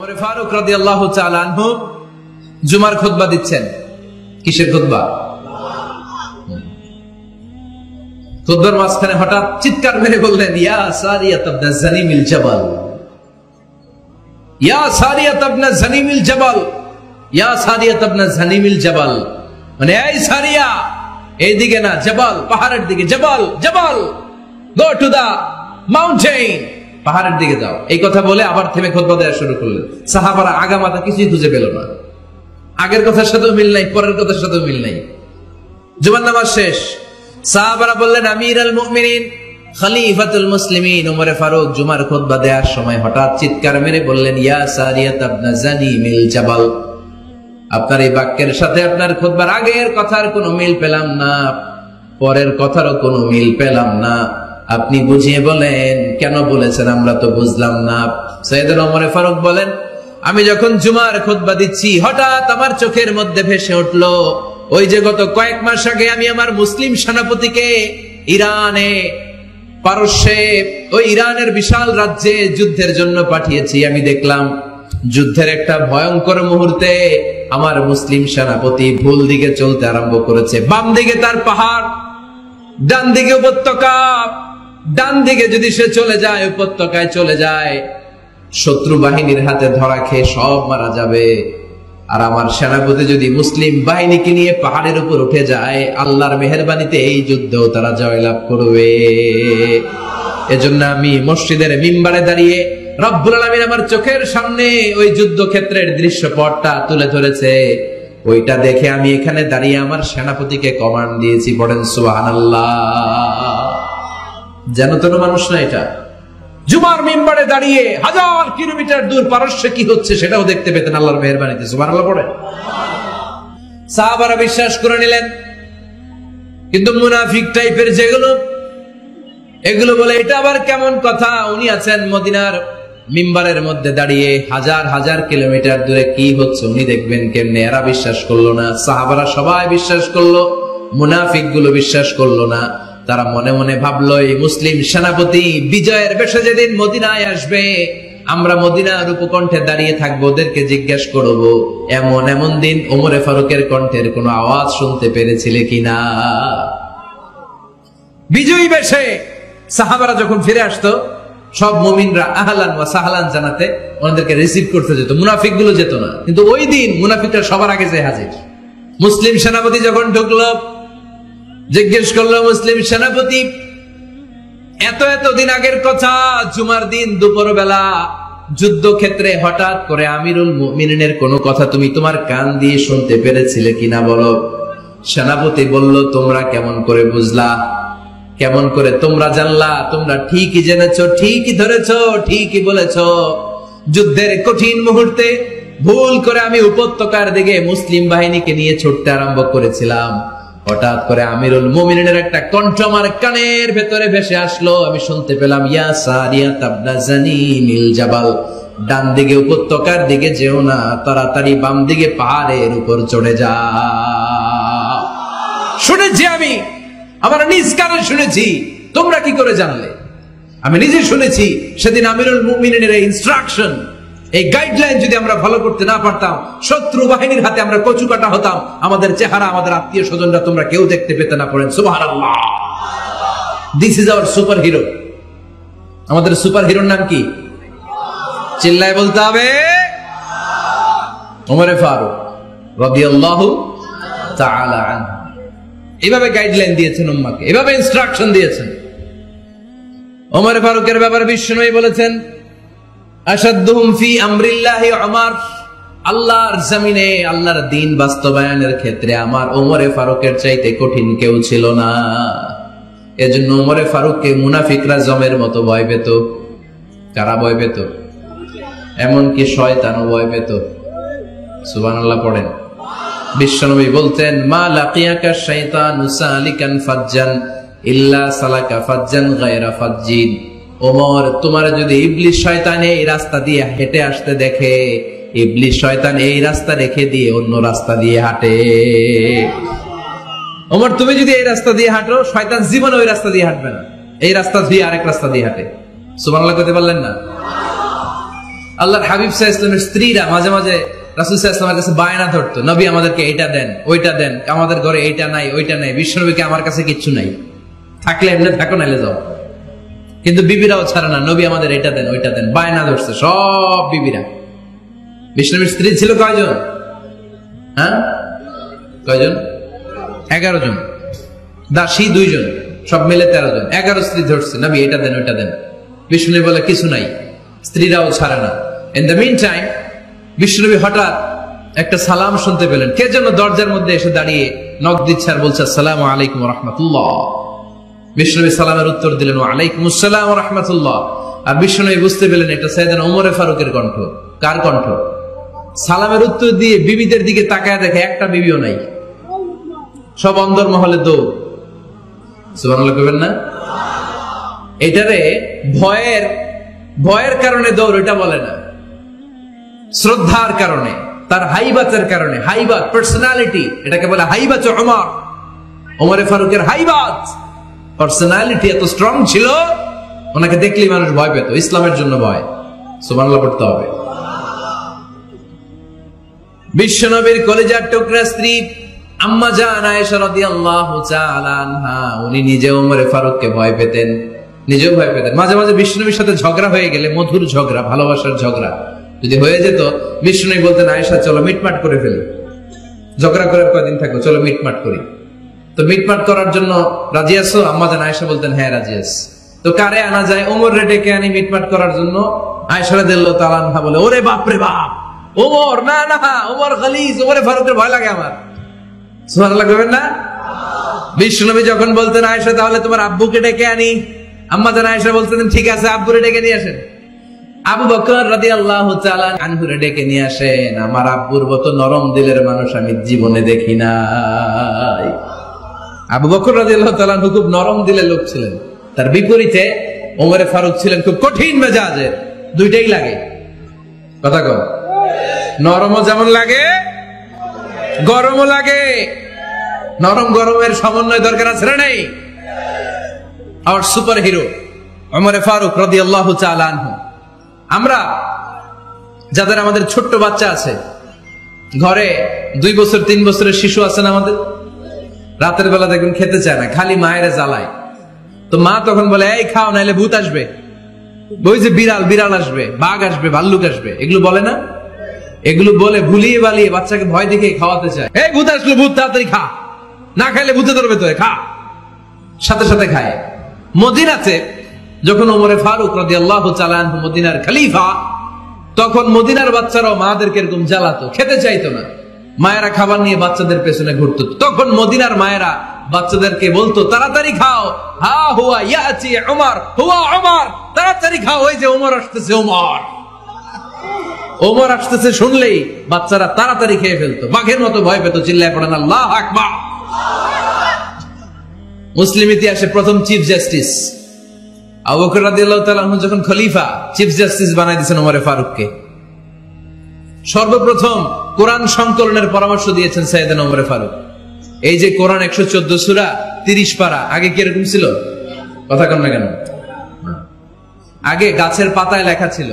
ওমর ফারুক রাদিয়াল্লাহু তাআলা আনহু জুমার খুতবা দিচ্ছেন। কিসের খুতবা? খুতবার মাঝখানে হঠাৎ চিৎকার মেরে বললেন, ইয়া সারিয়াত ইবনে জানিমিল জাবাল, ইয়া সারিয়াত ইবনে জানিমিল জাবাল, ইয়া সারিয়াত ইবনে জানিমিল জাবাল। মানে এই সারিয়া, এইদিকে না, জাবাল পাহাড়ের দিকে, জাবাল জাবাল, গো টু দা মাউন্টেন, পাহাড়ের দিকে যাও। এই কথা বলে আবার থেমে খুতবা দেওয়া শুরু করলেন। সাহাবারা আগা মাথা কিছুই খুঁজে পেল না, আগের কথার সাথেও মিল নাই, পরের কথার সাথেও মিল নাই। জুমার নামাজ শেষ, সাহাবারা বললেন, আমিরুল মুমিনিন, খলিফাতুল মুসলিমিন ওমর ফারুক জুমার খুতবা দেওয়ার সময় হঠাৎ চিৎকার মেরে বললেন, ইয়া সারিয়াত ইবনে জানিমিল জাবাল। আপনার এই বাক্যের সাথে আপনার খুতবার আগের কথার কোনো মিল পেলাম না, পরের কথারও কোনো মিল পেলাম না। আপনি বুঝিয়ে বলেন, কেন বলেছেন আমরা তো বুঝলাম না। সাইয়েদনা ওমর ফারুক বলেন, আমি যখন জুমার খুতবা দিচ্ছি হঠাৎ আমার চোখের মধ্যে ভেসে উঠলো ওই যে গত কয়েক মাস আগে আমি আমার মুসলিম সেনাপতিকে ইরানে, পারস্যে, ওই ইরানের বিশাল রাজ্যে যুদ্ধের জন্য পাঠিয়েছি। আমি দেখলাম যুদ্ধের একটা ভয়ঙ্কর মুহূর্তে আমার মুসলিম সেনাপতি ভুল দিকে চলতে আরম্ভ করেছে। বাম দিকে তার পাহাড়, ডান দিকে উপত্যকা। ডান দিকে যদি সে চলে যায়, উপত্যকায় চলে যায়, শত্রু বাহিনীর হাতে ধরা খেয়ে সব মারা যাবে। আর আমার সেনাপতি যদি মুসলিম বাহিনীকে নিয়ে পাহাড়ের উপর উঠে যায়, আল্লাহর মেহেরবানিতে এই যুদ্ধেও তারা জয়লাভ করবে। এজন্য আমি মসজিদের মিম্বারে দাঁড়িয়ে রব্বুল আলামিন আমার চোখের সামনে ওই যুদ্ধক্ষেত্রের দৃশ্যপটটা তুলে ধরেছে, ওইটা দেখে আমি এখানে দাঁড়িয়ে আমার সেনাপতিকে কমান্ড দিয়েছি। পড়েন সুবহানাল্লাহ। যেন তেন মানুষ না এটা। জুমার মিম্বারে দাঁড়িয়ে হাজার কিলোমিটার দূর পারস্যে কি হচ্ছে সেটাও দেখতে পেতেন আল্লাহর মেহেরবানিতে। সুবহানাল্লাহ পড়েন। সাহাবারা বিশ্বাস করে নিলেন, কিন্তু মুনাফিক টাইপের যেগুলো, এগুলো বলে এটা আবার কেমন কথা, উনি আছেন মদিনার মিম্বারের মধ্যে দাঁড়িয়ে, হাজার হাজার কিলোমিটার দূরে কি হচ্ছে উনি দেখবেন কেমনে। এরা বিশ্বাস করলো না, সাহাবারা সবাই বিশ্বাস করলো, মুনাফিক গুলো বিশ্বাস করলো না। তারা মনে মনে ভাবলো, এই মুসলিম সেনাপতি বিজয়ের বেশে যেদিন মদিনায় আসবে, আমরা মদিনার উপকণ্ঠে দাঁড়িয়ে থাকবো, ওদেরকে জিজ্ঞেস করবো এমন এমন দিন ওমরে ফারুকের কণ্ঠের কোনো আওয়াজ শুনতে পেরেছিলে কিনা। বিজয়ী বেশে সাহাবারা যখন ফিরে আসতো, সব মুমিনরা আহলান ওয়া সাহলান জানাতে ওনাদেরকে রিসিভ করতে যেত, মুনাফিক গুলো যেত না। কিন্তু ওই দিন মুনাফিকরা সবার আগে যে হাজির। মুসলিম সেনাপতি যখন ঢুকলো, জিজ্ঞেস করলো, মুসলিম সেনাপতি, এত দিন আগের কথা, জুমার দিন দুপুর বেলা যুদ্ধক্ষেত্রে হঠাৎ করে আমিরুল মুমিনিনের কোনো কথা তুমি তোমার কান দিয়ে শুনতে পেরেছিলে কিনা বলো। সেনাপতি বলল, তোমরা কেমন করে বুঝলা, কেমন করে তোমরা জানলা? তোমরা ঠিকই জেনেছো, ঠিকই ধরেছো, ঠিকই বলেছো। যুদ্ধের কঠিন মুহূর্তে ভুল করে আমি উপত্যকার দিকে মুসলিম বাহিনীকে নিয়ে ছুটতে আরম্ভ করেছিলাম। হঠাৎ করে আমিরুল মুমিনিনের একটা কণ্ঠ আমার কানের ভেতরে ভেসে আসলো। আমি শুনতে পেলাম, ইয়া সারিয়াত ইবনে জানিমিল জাবাল, ডান দিকে উপত্যকার দিকে যেও না, তাড়াতাড়ি বাম দিকে পাহাড়ের উপর চড়ে যাও। শুনেছি আমি, আমার নিজ কানে শুনেছি। তোমরা কি করে জানলে? আমি নিজে শুনেছি। সেদিন আমিরুল মুমিনিনের এই ইনস্ট্রাকশন, এই গাইডলাইন যদি আমরা ফলো করতে না পারতাম, শত্রু বাহিনীর হাতে আমরা কচু কাটা হতাম। আমাদের চেহারা, আমাদের আত্মীয় স্বজনরা তোমরা কেউ দেখতে পেতে না। পড়েন সুবহানাল্লাহ। This is our super hero. আমাদের সুপার হিরোর নাম কি? চিল্লায় বলতে হবে, ওমর ফারুক রাদিয়াল্লাহু তাআলা আনহু। এভাবে গাইডলাইন দিয়েছেন উম্মাহকে, এভাবে ইনস্ট্রাকশন দিয়েছেন। ওমর ফারুকের ব্যাপারে বিশ্বনবী বলেছেন, আশাদ্দুহুম ফি আমরিল্লাহি উমর, আল্লাহর জমিনে আল্লাহর দ্বীন বাস্তবায়নের ক্ষেত্রে আমার ওমরে ফারুকের চাইতে কঠিন কেউ ছিল না। এজন্য ওমরে ফারুককে মুনাফিকরা জমের মতো ভয় পেত। কারা ভয় পেত? এমনকি শয়তানও ভয় পেত। সুবহানাল্লাহ পড়েন। বিশ্বনবী বলতেন, মা লাকিয়াকা শাইতানু সালিকান ফাজ্জান ইল্লা সালাকা ফাজ্জান গায়রা ফাজ্জিন। ওমর, তোমার যদি ইবলিস শয়তান এই রাস্তা দিয়ে হেঁটে আসতে দেখে, ইবলিস শয়তান এই রাস্তা রেখে দিয়ে অন্য রাস্তা দিয়ে হাঁটে। ওমর, তুমি যদি এই রাস্তা দিয়ে হাঁটো, শয়তান জীবনে ওই রাস্তা দিয়ে হাঁটবে না, এই রাস্তা দিয়ে আরেক রাস্তা দিয়ে হাঁটে। সুবহানাল্লাহ কইতে পারলেন না? আল্লাহর হাবিব সাল্লাল্লাহু আলাইহি ওয়াসাল্লামের স্ত্রীরা মাঝে মাঝে রাসূল সাল্লাল্লাহু আলাইহি ওয়াসাল্লামের কাছে বায়না ধরতো, নবী আমাদেরকে এইটা দেন, ওইটা দেন, আমাদের ঘরে এইটা নাই, ওইটা নাই, বিশ্বনবীকে আমার কাছে কিচ্ছু নাই, থাকলে এমনি থাকো, নাইলে যাও। কিন্তু বিবিরাও ছাড়ে না, নবী আমাদের এটা দেন, ওইটা দেন, বায়না ধরছে সব বিবিরা। বিশ্বনবীর স্ত্রী ছিল কয়জন? হ্যাঁ, কয়জন? 11 জন। দাসী 2 জন, সব মিলে 13 জন। 11 স্ত্রী ধরছে, নবী এটা দেন, ওইটা দেন। বিশ্বনবী বলে কিছু নাই, স্ত্রীরাও ছাড়ে না। ইন দ্য মিন টাইম বিশ্বনবী হঠাৎ একটা সালাম শুনতে পেলেন। কে যেন দরজার মধ্যে এসে দাঁড়িয়ে নক দিচ্ছে আর বলছে আসসালামু আলাইকুম ওয়া রাহমাতুল্লাহ। বিশ্বনবী সালামের উত্তর দিলেন ওয়া আলাইকুম আসসালাম ওয়া রাহমাতুল্লাহ। আর বিশ্বনবী বুঝতে পেলেন এটা সাইয়েদনা ওমর ফারুকের কণ্ঠ। কার কণ্ঠ? সালামের উত্তর দিয়ে বিবিদের দিকে তাকায় দেখে একটা বিবিও নাই, সব অন্দর মহলে দৌড়। সুবহানাল্লাহ কইবেন না? এটারে ভয়ের কারণে দৌড় এটা বলে না, শ্রদ্ধার কারণে, তার হাইবাতের কারণে। হাইবাত, পার্সোনালিটি, এটাকে বলে হাইবাত ওমর। ওমর ফারুকের হাইবাত, পার্সোনালিটি এত স্ট্রং ছিল, ওনাকে দেখলেই মানুষ ভয় পেত। ইসলামের জন্য ভয়। সুবহানাল্লাহ পড়তে হবে। বিশ্বনবীর কলিজার টুকরা স্ত্রী আম্মা জান আয়েশা রাদিয়াল্লাহু তাআলা আনহা, উনি নিজে ওমর ফারুককে ভয় পেতেন, নিজেও ভয় পেতেন। মাঝে মাঝে বিশ্বনবীর সাথে ঝগড়া হয়ে গেলে, মধুর ঝগড়া, ভালোবাসার ঝগড়া যদি হয়ে যেত, বিশ্বনবী বলতেন আয়েশা চলো মিটমাট করে ফেলি, ঝগড়া করার কয়দিন থাকবো, চলো মিটমাট করি। তো মিটমাট করার জন্য রাজি আছো? আম্মা জান আয়েশা বলতেন হ্যাঁ রাজি আছি। তো কারে আনা যায়? ওমর রে ডেকে আনি মিটমাট করার জন্য। আয়েশা রাদিয়াল্লাহু তাআলা আনহা বলে ওরে বাপ রে বাপ, ওমর না না, ওমর গালিজ, ওমরে ফারুকের ভয় লাগে আমার। সুবহানাল্লাহ কইবেন না? বিশ্বনবী যখন বলতেন আয়েশা তাহলে তোমার আব্বুকে ডেকে আনি, আম্মা জান আয়েশা বলতেন ঠিক আছে আব্বুরে ডেকে নিয়ে আসেন। আবু বকর রাদিয়াল্লাহু তাআলা আনহুরে ডেকে নিয়ে আসেন। আমার আব্বুর মতো নরম দিলের মানুষ আমি জীবনে দেখি নাই। আবু বকর রাদিয়াল্লাহু তাআলা আনহু খুব নরম দিলের লোক ছিলেন, তার বিপরীতে ওমর ফারুক ছিলেন খুব কঠিন মেজাজের। দুইটাই লাগে, কথা কও। নরমও যেমন লাগে, গরমও লাগে। নরম গরমের সমন্বয় দরকার আছে না নেই? আর সুপার হিরো ওমর ফারুক রাদিয়াল্লাহু তাআলা আনহু। আমরা যাদের আমাদের ছোট্ট বাচ্চা আছে, ঘরে 2 বছর 3 বছরের শিশু আছে না আমাদের, রাতের বেলা দেখুন খেতে চায় না, খালি মায়ের জ্বালায়। তো মা তখন বলে এই খাও নাইলে ভূত আসবে, ওই যে বিড়াল আসবে, বাঘ আসবে, ভাল্লুক আসবে, এগুলো বলে না? এগুলো বলে ভুলিয়ে বালিয়ে বাচ্চাকে ভয় দেখে খাওয়াতে চায়। এই ভূত আসলো, ভূত তাড়াতাড়ি খা, না খাইলে ভূতে ধরবে, তো খা। সাথে সাথে খায়। মদিনাতে যখন ওমর ফারুক রাদিয়াল্লাহু তাআলা আনহু মদিনার খলিফা, তখন মদিনার বাচ্চারাও মাদেরকে এরকম জ্বালাতো, খেতে চাইতো না। মায়েরা খাবার নিয়ে বাচ্চাদের পেছনে ঘুরতো। তখন মদিনার মায়েরা বাচ্চাদেরকে বলতো তাড়াতাড়ি খাও, হা হুয়া ইয়াতি উমর, হুয়া উমর, তাড়াতাড়ি খাও, ওই যে ওমর আসতেছে, ওমর ওমর আসতেছে শুনলেই বাচ্চারা তাড়াতাড়ি খেয়ে ফেলতো, বাঘের মতো ভয় পেত। চিল্লায় পড়েন আল্লাহু আকবার। মুসলিম ইতিহাসে প্রথম চিফ জাস্টিস আবু বকর রাদিয়াল্লাহু তাআলা আনহু যখন খলিফা, চিফ জাস্টিস বানাই দিয়েছেন ওমর ফারুককে। সর্বপ্রথম কোরআন সংকলনের পরামর্শ দিয়েছেন সাইয়েদনা ওমর ফারুক। এই যে কোরআন 114 সূরা 30 পারা, আগে কি এরকম ছিল? কথা কন না কেন? আগে গাছের পাতায় লেখা ছিল,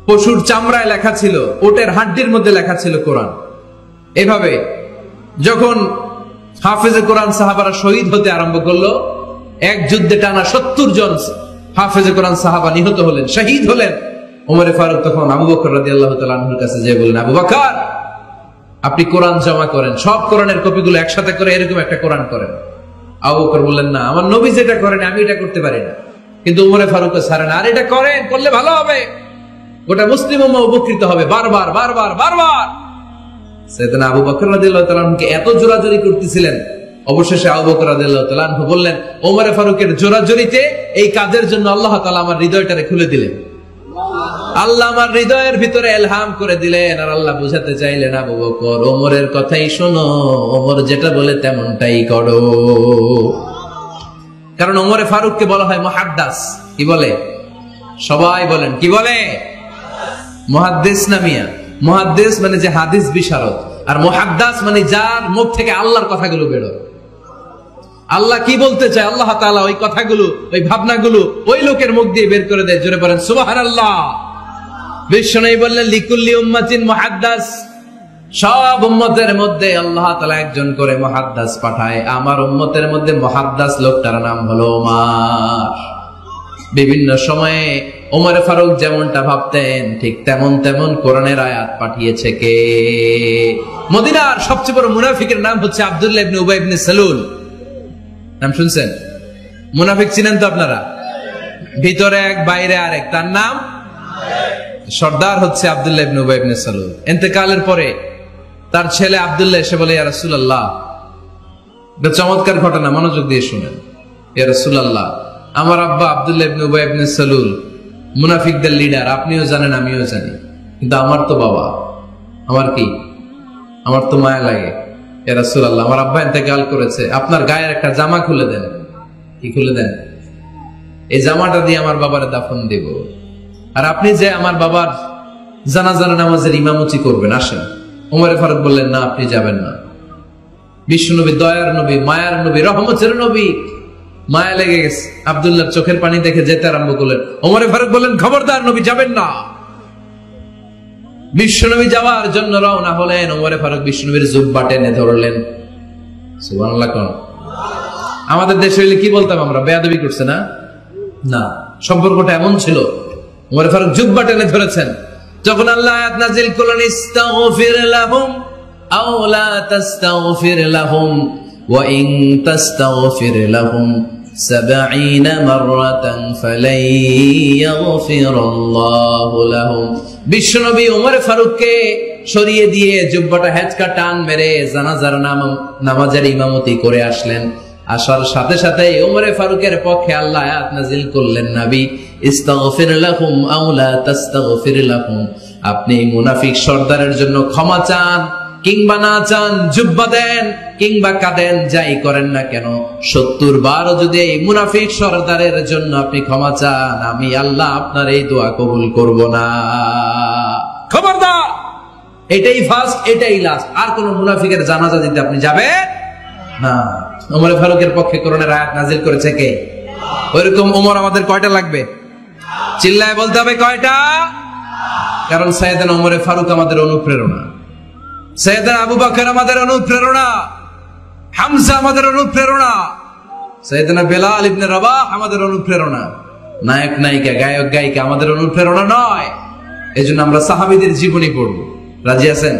পশুর চামড়ায় লেখা ছিল, ওটের হাড্ডির মধ্যে লেখা ছিল কোরআন। এভাবে যখন হাফেজে কোরআন সাহাবারা শহীদ হতে আরম্ভ করলো, এক যুদ্ধে টানা 70 জন হাফেজে কোরআন সাহাবা নিহত হলেন, শহীদ হলেন। ওমর ফারুক তখন আবু বকর রাদিয়াল্লাহু তাআলা আনহুর কাছে যেয়ে বললেন, আবু বকর আপনি কোরআন জমা করেন, সব কোরআনের কপিগুলো একসাথে করে এরকম একটা কোরআন করেন। আবু বকর বললেন না, আমার নবী যেটা করেন আমি এটা করতে পারি না। কিন্তু ওমর ফারুক ছাড়েন, আর এটা করেন, করলে ভালো হবে, গোটা মুসলিম উম্মাহ উপকৃত হবে। বারবার বারবার বারবার সাইয়েদনা আবু বকর রাদিয়াল্লাহু তাআলা আনহুকে এত জোরাজোরি করতেছিলেন, অবশেষে আবু বকর রাদিয়াল্লাহু তাআলা আনহু বললেন, ওমর ফারুকের জোরাজোরিতে এই কাজের জন্য আল্লাহ তাআলা আমার হৃদয়টারে খুলে দিলেন, আল্লাহ আমার হৃদয়ের ভিতরে ইলহাম করে দিলেন। আর আল্লাহ বুঝাতে চাইলেন, আবু বকর ওমরের কথাই শোনো, ওমর যেটা বলে তেমনটাই করো। কারণ ওমর ফারুককে বলা হয় মুহাদ্দিস। কি বলে? সবাই বলেন কি বলে? মুহাদ্দিস না মিয়া? মুহাদ্দিস মানে যে হাদিস বিশারদ, আর মুহাদ্দিস মানে যার মুখ থেকে আল্লাহর কথাগুলো বেরোয়। আল্লাহ কি বলতে চায়, আল্লাহ তাআলা ওই কথাগুলো, ওই ভাবনাগুলো ওই লোকের মুখ দিয়ে বের করে দেয়। জোরে বলেন সুবহানাল্লাহ। বিশ্বনবী বললেন লিকুল্লি উম্মাতিন মুহাদ্দাস, সব উম্মতের মধ্যে আল্লাহ তাআলা একজন করে মুহাদ্দাস পাঠায়, আমার উম্মতের মধ্যে মুহাদ্দাস লোকটার নাম হলো ওমর। বিভিন্ন সময়ে ওমর ফারুক যেমনটা ভাবতেন ঠিক তেমন তেমন কোরআনের আয়াত পাঠিয়েছে কে? মদিনার সবচেয়ে বড় মুনাফিকের নাম হচ্ছে আব্দুল্লাহ ইবনে উবাই ইবনে সালুল। নাম শুনছেন? মুনাফিক চিনেন তো আপনারা? ভিতরে এক বাইরে আরেক, তার নাম সর্দার হচ্ছে আব্দুল্লাহ ইবনে উবাই ইবনে সালুল। ইন্তেকালের পরে তার ছেলে আব্দুল্লাহ এসে বলে, ইয়া রাসূলুল্লাহ, এটা চমৎকার ঘটনা, মনোযোগ দিয়ে শুনেন। ইয়া রাসূলুল্লাহ, আমার আব্বা আব্দুল্লাহ ইবনে উবাই ইবনে সালুল মুনাফিকদের লিডার, আপনিও জানেন আমিও জানি, কিন্তু আমার তো বাবা, আমার কি, আমার তো মায়া লাগে। ইয়া রাসূলুল্লাহ, আমার আব্বা ইন্তেকাল করেছে, আপনার গায়ের একটা জামা খুলে দেন। কি খুলে দেন? এই জামাটা দিয়ে আমার বাবার দাফন দেব, আর আপনি যে আমার বাবার জানাজার নামাজের ইমামতি করবেন, আসেন। ওমর ফারুক বললেন, না, আপনি যাবেন না। বিশ্বনবী দয়ার নবী, মায়ার নবী, রহমতের নবী, মায়া লেগে গেছে, আব্দুল্লাহর চোখের পানি দেখে যেতে আরম্ভ করলেন। ওমর ফারুক বললেন, খবরদার, নবী যাবেন না। বিশ্বনবী যাওয়ার জন্য রওনা হলেন। ওমর ফারুক বিশ্বনবীর জুব্বা টেনে ধরলেন। সুবহানাল্লাহ কোন? আমাদের দেশে হইলে কি বলতাম আমরা? বেয়াদবি করছে না? না, সম্পর্কটা এমন ছিল। ওমর ফারুক জুব্বা টেনে ধরেছেন। যখন আল্লাহ আয়াত নাযিল করলেন, ইস্তাগফির লাহুম আও লা তাস্তাগফির লাহুম ওয়া ইন তাস্তাগফির লাহুম 70 মাররাতান ফালাই ইয়াগফিরুল্লাহু লাহুম। বিশ্বনবী ওমর ফারুককে সরিয়ে দিয়ে জুব্বাটা হেঁচকা টান মেরে জানাজার নামাজের ইমামতি করে আসলেন। আসার সাথে সাথে ওমর ফারুকের পক্ষে আল্লাহ আয়াত নাযিল করলেন, নবী, ইস্তাগফির লাহুম আও লা তাস্তাগফির লাহুম, আপনি মুনাফিক সর্দারের জন্য ক্ষমা চান কিংবা না চান, জুব্বা দেন কিংবা কাঁদেন, যাই করেন না কেন, 70 বার যদি এই মুনাফিক সর্দারের জন্য আপনি ক্ষমা চান, আমি আল্লাহ আপনার এই দোয়া কবুল করব না। খবরদার, এটাই ফার্স্ট, এটাই লাস্ট, আর কোন মুনাফিকের জানাজা দিতে আপনি যাবেন না। ওমর ফারুকের পক্ষে কোরআনের আয়াত নাযিল করেছে কে? ওইরকম ওমর আমাদের কয়টা লাগবে? চিল্লায় বলতে হবে কয়টা? কারণ সাইয়েদনা ওমর ফারুক আমাদের অনুপ্রেরণা, সাইয়েদনা আবু বকর আমাদের অনুপ্রেরণা, হামজা আমাদের অনুপ্রেরণা, সাইয়েদনা বেলাল ইবনে রাবাহ আমাদের অনুপ্রেরণা। নায়ক নায়িকা, গায়ক গায়িকা আমাদের অনুপ্রেরণা নয়। এজন্য আমরা সাহাবীদের জীবনী পড়ব। রাজি আছেন?